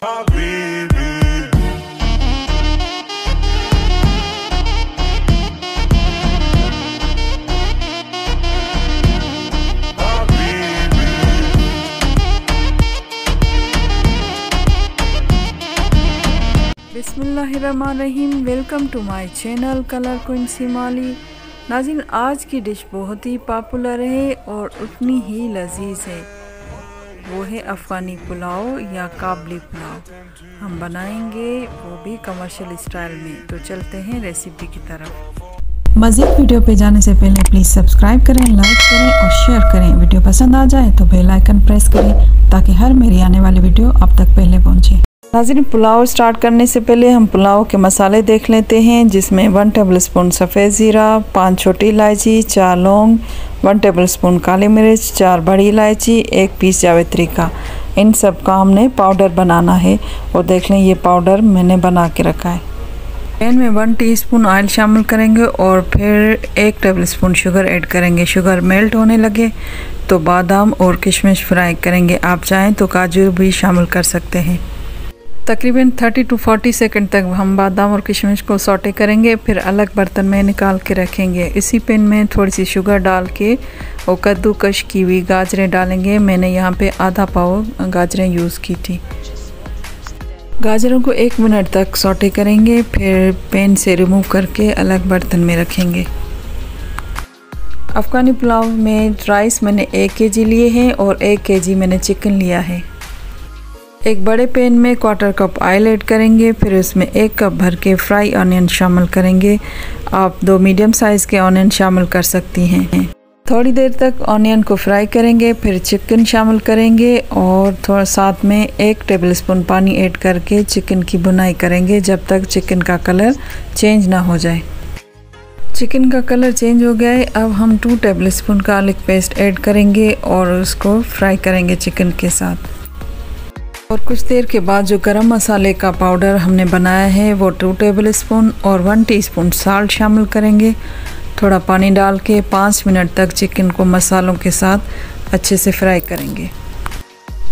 बिस्मिल्लाहिर्रहमानिर्रहीम। Welcome to my channel Colour Queen Simali. नाज़रीन, आज की डिश बहुत ही पॉपुलर है और उतनी ही लजीज है। वो है अफ़गानी पुलाव या काबली पुलाव। हम बनाएंगे वो भी कमर्शियल स्टाइल में। तो चलते हैं रेसिपी की तरफ। मज़ीद वीडियो पे जाने से पहले प्लीज़ सब्सक्राइब करें, लाइक करें और शेयर करें। वीडियो पसंद आ जाए तो बेल आइकन प्रेस करें ताकि हर मेरी आने वाली वीडियो आप तक पहले पहुंचे। नाज़रीन, पुलाव स्टार्ट करने से पहले हम पुलाव के मसाले देख लेते हैं, जिसमें 1 टेबलस्पून सफ़ेद ज़ीरा, 5 छोटी इलायची, 4 लौंग, 1 टेबलस्पून काली मिर्च, 4 बड़ी इलायची, 1 पीस जावित्री का। इन सब का हमने पाउडर बनाना है और देख लें ये पाउडर मैंने बना के रखा है। पैन में 1 टीस्पून ऑयल शामिल करेंगे और फिर 1 टेबलस्पून शुगर ऐड करेंगे। शुगर मेल्ट होने लगे तो बादाम और किशमिश फ्राई करेंगे। आप चाहें तो काजू भी शामिल कर सकते हैं। तकरीबन 30 to 40 सेकंड तक हम बादाम और किशमिश को सौटे करेंगे, फिर अलग बर्तन में निकाल के रखेंगे। इसी पैन में थोड़ी सी शुगर डाल के और कद्दूकश की हुई गाजरें डालेंगे। मैंने यहाँ पे आधा पाव गाजरें यूज़ की थी। गाजरों को 1 मिनट तक सौटे करेंगे, फिर पैन से रिमूव करके अलग बर्तन में रखेंगे। अफ़गानी पुलाव में राइस मैंने 1 kg लिए हैं और 1 kg मैंने चिकन लिया है। एक बड़े पैन में 1/4 कप ऑयल ऐड करेंगे, फिर उसमें 1 कप भर के फ्राई ऑनियन शामिल करेंगे। आप 2 मीडियम साइज़ के ऑनियन शामिल कर सकती हैं। थोड़ी देर तक ऑनियन को फ्राई करेंगे, फिर चिकन शामिल करेंगे और थोड़ा साथ में 1 टेबलस्पून पानी ऐड करके चिकन की भुनाई करेंगे जब तक चिकन का कलर चेंज ना हो जाए। चिकन का कलर चेंज हो गया है। अब हम 2 टेबलस्पून गार्लिक पेस्ट ऐड करेंगे और उसको फ्राई करेंगे चिकन के साथ। और कुछ देर के बाद जो गरम मसाले का पाउडर हमने बनाया है वो 2 टेबलस्पून और 1 टीस्पून साल्ट शामिल करेंगे। थोड़ा पानी डाल के 5 मिनट तक चिकन को मसालों के साथ अच्छे से फ्राई करेंगे।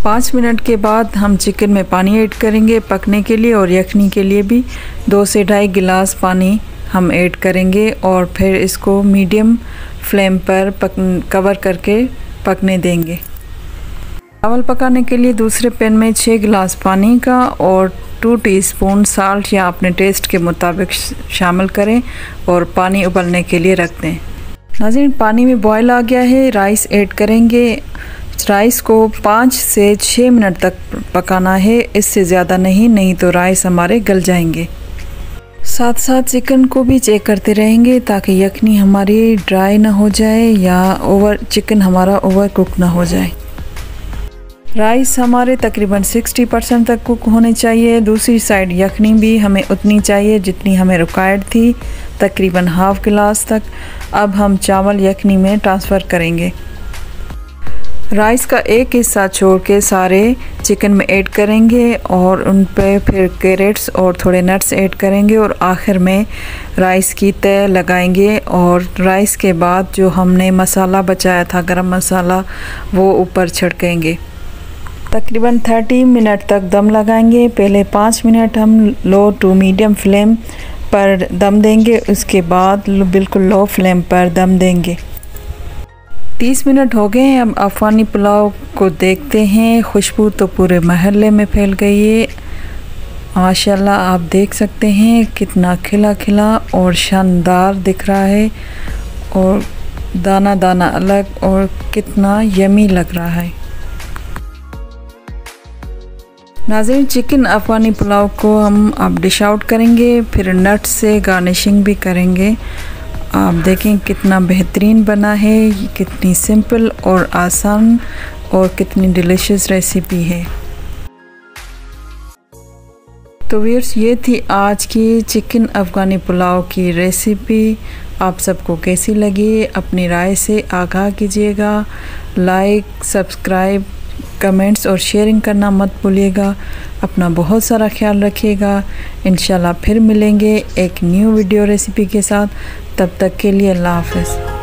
5 मिनट के बाद हम चिकन में पानी ऐड करेंगे पकने के लिए, और यखनी के लिए भी 2 से 2.5 गिलास पानी हम ऐड करेंगे और फिर इसको मीडियम फ्लेम पर कवर करके पकने देंगे। चावल पकाने के लिए दूसरे पैन में 6 गिलास पानी का और 2 टीस्पून साल्ट या अपने टेस्ट के मुताबिक शामिल करें और पानी उबलने के लिए रख दें। नाज़रीन, पानी में बॉयल आ गया है। राइस ऐड करेंगे। राइस को 5 से 6 मिनट तक पकाना है, इससे ज़्यादा नहीं तो राइस हमारे गल जाएंगे। साथ साथ चिकन को भी चेक करते रहेंगे ताकि यखनी हमारी ड्राई ना हो जाए या चिकन हमारा ओवर कुक ना हो जाए। राइस हमारे तकरीबन 60% तक कुक होने चाहिए। दूसरी साइड यखनी भी हमें उतनी चाहिए जितनी हमें रिक्वायर्ड थी, तकरीबन ½ गिलास तक। अब हम चावल यखनी में ट्रांसफ़र करेंगे। राइस का एक हिस्सा छोड़ के सारे चिकन में ऐड करेंगे और उन पे फिर कैरेट्स और थोड़े नट्स ऐड करेंगे और आखिर में राइस की तह लगाएंगे। और राइस के बाद जो हमने मसाला बचाया था गरम मसाला, वो ऊपर छिड़केंगे। तकरीबन 30 मिनट तक दम लगाएंगे। पहले 5 मिनट हम लो टू मीडियम फ्लेम पर दम देंगे, उसके बाद बिल्कुल लो फ्लेम पर दम देंगे। 30 मिनट हो गए हैं। अब अफ़गानी पुलाव को देखते हैं। खुशबू तो पूरे महल्ले में फैल गई है। माशाल्लाह, आप देख सकते हैं कितना खिला खिला और शानदार दिख रहा है और दाना दाना अलग और कितना यमी लग रहा है। नाज़रीन, चिकन अफ़गानी पुलाव को हम अब डिश आउट करेंगे, फिर नट से गार्निशिंग भी करेंगे। आप देखें कितना बेहतरीन बना है, कितनी सिंपल और आसान और कितनी डिलीशियस रेसिपी है। तो व्यूअर्स, ये थी आज की चिकन अफ़गानी पुलाव की रेसिपी। आप सबको कैसी लगी अपनी राय से आगाह कीजिएगा। लाइक, सब्सक्राइब, कमेंट्स और शेयरिंग करना मत भूलिएगा। अपना बहुत सारा ख्याल रखिएगा। इंशाल्लाह फिर मिलेंगे एक न्यू वीडियो रेसिपी के साथ। तब तक के लिए अल्लाह हाफ़िज़।